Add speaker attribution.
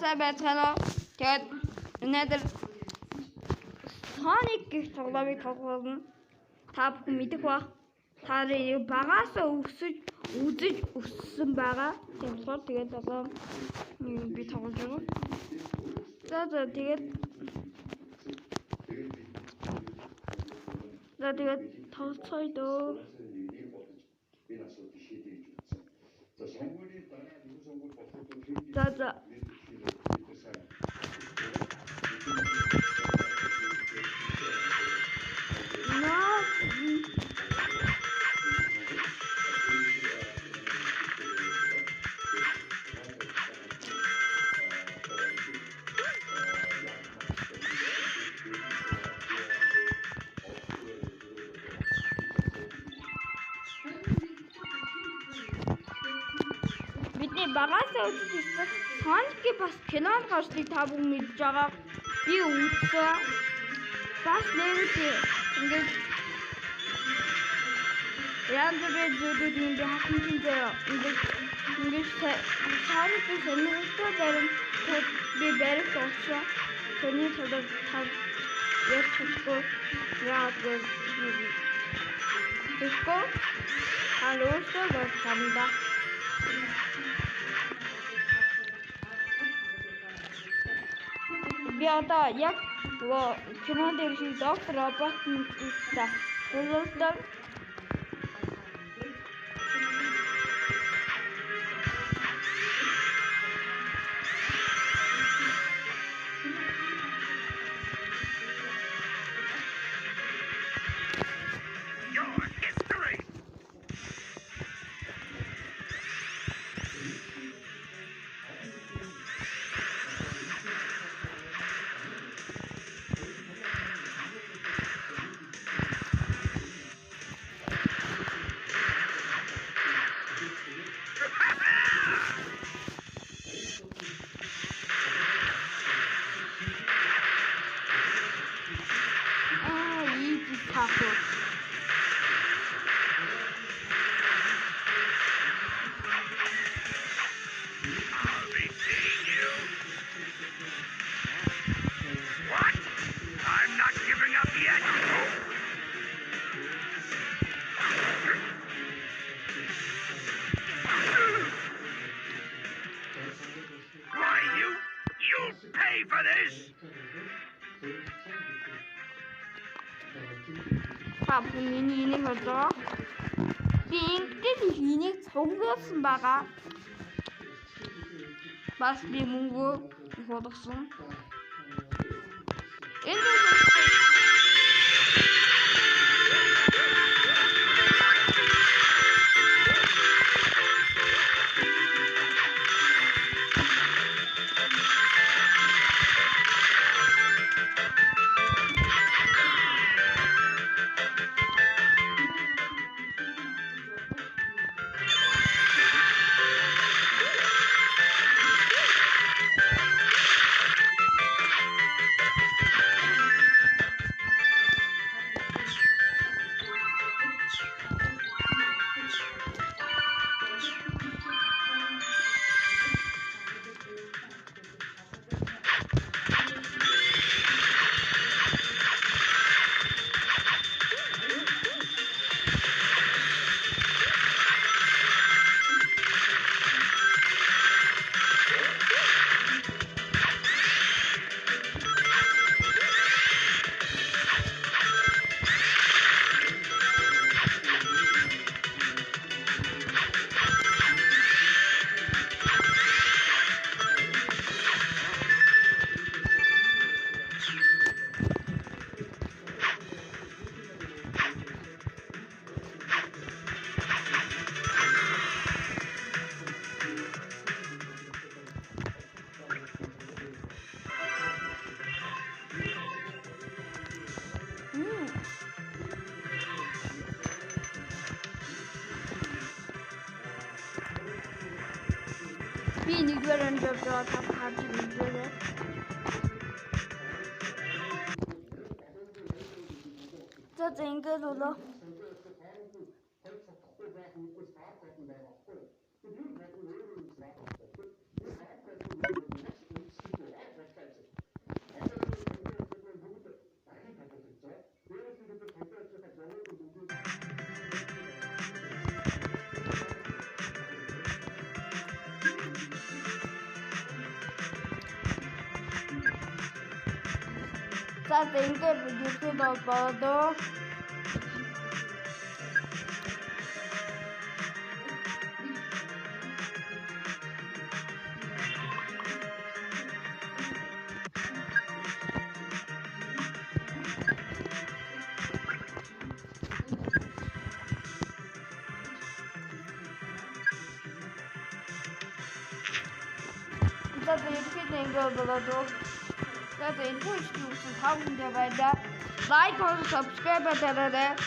Speaker 1: сайн байцгаана уу? Тэгээд өнөөдөр Sonic гэх тоглоомыг тоглоно. Та бүхэн мэдэх бах. Та нарыг багаасаа үзэж өссөн байгаа. Тийм болохоор тэгээд одоо би тоглож байгаа. За тэгээд тоглоцгоё дөө. За. Бидний багаасаа үзэж ирсэн Sonic-ийн бас кинонд гарчлыг та бүхэн мэдж байгаа. Би үзсэн. Бас нэрээ ингээд янз бүрийн зүйлүүд би хасан чиндээ ингээд Sonic-ийн сонирхолтой баримтууд би баримт олсон. Тэрний төлөө та ярьж чадахгүй яагаад гэвэл тэско алуусаа болчихно. Би одоо яг кинон дээр шиг доктор Роботнуудтай уулзсан. Миний энийг бодоо. Би ингээд энийг цуглуулсан байгаа. Бас би мөнгө болгосон. Би нэгдүгээр амжилт аваад нэгдүгээр. За ингээд болоо. zaten videosu da oldu. zaten 이렇게 zaten bu istiyorsun tam da like or subscribe ederek